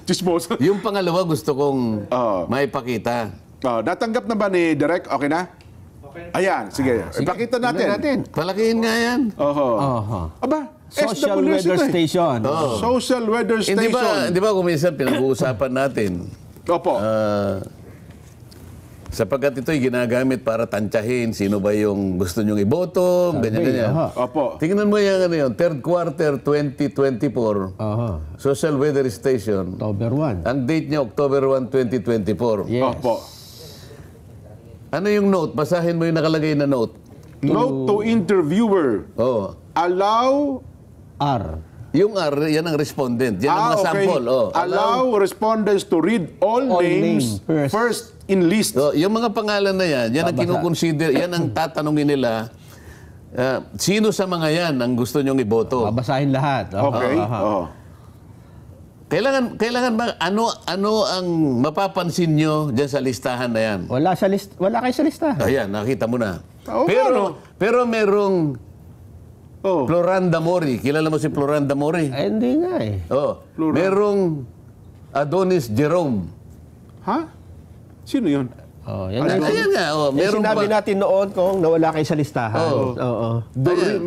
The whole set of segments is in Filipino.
Chismoso. Yung pangalawa gusto kong maipakita. Natanggap na ba ni Direk? Okay na? Ayan, sige. Ipakita natin. Palakihin nga yan. Aba, Social SWS Weather ito eh. Station. Social Weather Station. Hindi ba kung minsan pinag-uusapan natin? Opo. Sapagkat ito'y ginagamit para tantyahin sino ba yung gusto nyong iboto, ganyan-ganyan. Opo. Tingnan mo yan, third quarter 2024, Social Weather Station. October 1. Ang date niya, October 1, 2024. Yes. Opo. Ano yung note? Basahin mo yung nakalagay na note. Note to interviewer. Allow... R. Yung R, yan ang respondent. Yan ang mga sample. Allow respondents to read all names first in list. Yung mga pangalan na yan, yan ang kinukonsider, yan ang tatanungin nila. Sino sa mga yan ang gusto nyong iboto? Babasahin lahat. Okay. Kailangan ba, ano ang mapapansin nyo dyan sa listahan na yan? Wala kayo sa listahan. Ayan, nakita mo na. Pero merong Floranda Mori. Kilala mo si Floranda Mori? Hindi nga eh. Merong Adonis Jerome. Ha? Sino yun? Yan Ayan nga. Meron sinabi natin noon kung nawala kayo sa listahan.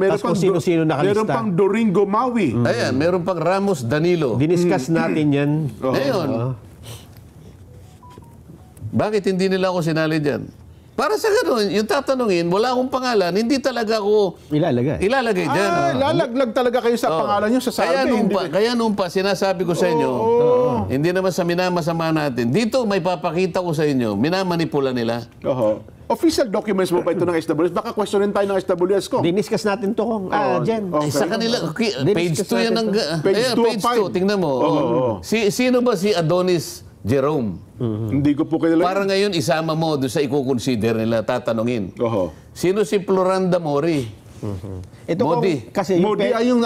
Tapos kung sino-sino nakalista. Meron pang Doringo Maui. Ayan, meron pang Ramos Danilo. Diniscuss natin yan. Ngayon, bakit hindi nila ako sinali dyan? Para sa gano'n, yung tatanungin, wala akong pangalan, hindi talaga ako ilalagay dyan. Lalaglag talaga kayo sa pangalan nyo sa survey. Kaya nung pa, sinasabi ko sa inyo, hindi naman sa minamasama natin, dito may papakita ko sa inyo, minamanipula nila. Official documents mo ba ito ng SWS? Baka questionin tayo ng SWS ko. Diniscuss natin to kung Jen. Sa kanila, page 2 yan. Page 2 tingnan mo. Sino ba si Adonis Jerome? Hindi ko po kilala. Para ngayon, isama mo doon sa ikukonsider nila, tatanungin. Sino si Floranda Mori? Ito Modi. Modi ay yung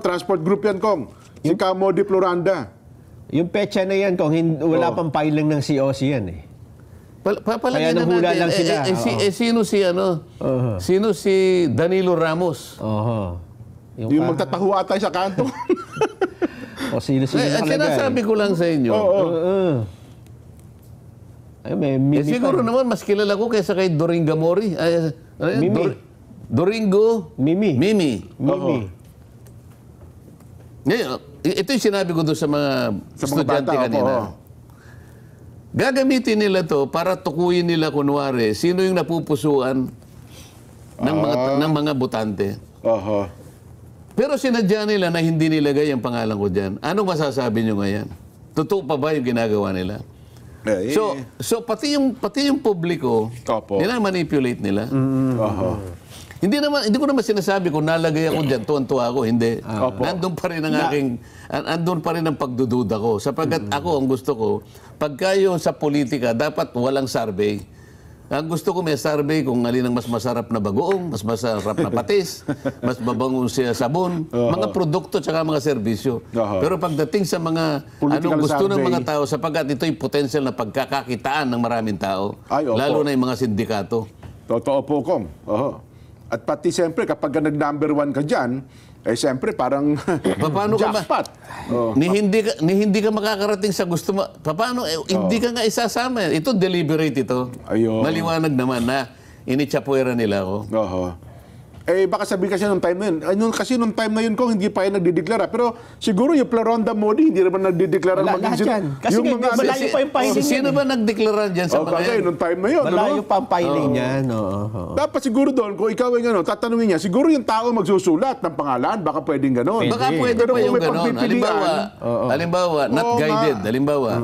transport group yan, Kong. Si Modi Floranda. Yung petsa na yan, Kong, wala pang filing ng COC yan eh. Kaya nahula lang sila. Sino si Danilo Ramos? Yung magtataho atay sa kanto. Sino-sino sinasabi ko lang sa inyo. Siguro naman, mas kilala ko kaysa kay Doringo Mori. Mimi. Mimi. Ngayon, ito yung sinabi ko doon sa mga estudyante kanina. Gagamitin nila to para tukuyin nila kunwari sino yung napupusuan ng mga botante. Pero sinadya nila na hindi nilagay ang pangalan ko dyan. Anong masasabi nyo ngayon? Totoo pa ba yung ginagawa nila? So pati yung publiko, nila-manipulate nila. Hindi ko naman sinasabi kung nalagay ako dyan, tuwan-tuwa ako, hindi. Nandun pa rin ang pagdududa ko. Sapagkat ako, ang gusto ko, pagka yung sa politika, dapat walang survey. Ang gusto ko may survey kung alin ang mas masarap na bagoong, mas masarap na patis, mas mabangong siya sabon, mga produkto at mga serbisyo. Pero pagdating sa mga gusto ng mga tao, sapagkat ito'y potensyal na pagkakakitaan ng maraming tao, lalo na yung mga sindikato. Totoo po, Kong. At pati siyempre, kapag nag-number 1 ka dyan, siyempre parang jackpot. Hindi ka makakarating sa gusto mo. Paano? Hindi ka nga isasama. Ito, deliberate ito. Maliwanag naman na initsapuera nila ako. Baka sabihin kasi nung time na yun. Nung time na yun, Kong, hindi pa yan nagdideklara. Pero siguro yung Floranda Modi, hindi naman nagdideklara. Lahat yan. Kasi malayo pa yung filing. Sino ba nagdeklara dyan sa mga yan? Nung time na yun. Malayo pa ang filing yan. Dapat siguro doon, kung ikaw ay tatanungin niya, siguro yung tao magsusulat ng pangalan. Baka pwedeng gano'n. Baka pwede pa yung gano'n. Halimbawa, not guided. Halimbawa.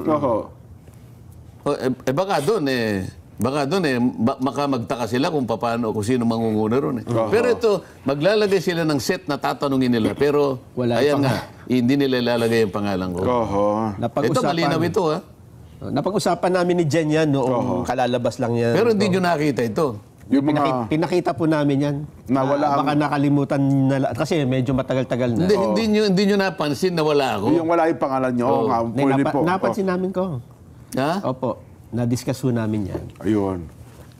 Baka doon makamagtaka sila kung sino mangunguna ron. Pero ito, maglalagay sila ng set na tatanungin nila. Pero, ayan nga, hindi nila ilalagay yung pangalan ko. Ito, malinaw ito, ha? Napag-usapan namin ni Jen yan noong kalalabas lang yan. Pero hindi nyo nakita ito. Pinakita po namin yan. Baka nakalimutan na, kasi medyo matagal-tagal na. Hindi nyo napansin na wala ako. Yung wala yung pangalan nyo. Napansin namin ko. Ha? Opo. Na-discuss po namin yan. Ayun.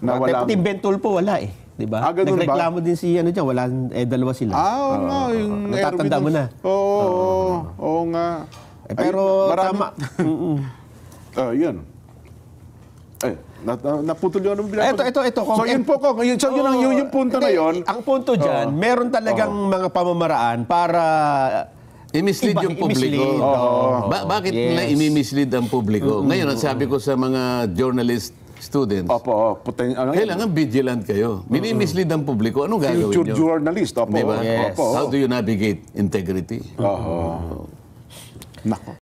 Pati Bentol po wala eh. Diba? Nagreklamo din si dyan. Dalawa sila. Yung natatanda mo na. Oo nga. Pero marami- tama. Yun. Naputol yun. Ito. So yun po ko. Yung punto na yun. Ang punto dyan, meron talagang mga pamamaraan para I-mislead yung publiko. i-mislead. Bakit Yes. nila i-mislead ang publiko? Ngayon, ang sabi ko sa mga journalist students, kailangan vigilant kayo. Mini-mislead ang publiko. Anong gagawin Future nyo? journalist. Di ba? Yes. Opo. How do you navigate integrity? Nako.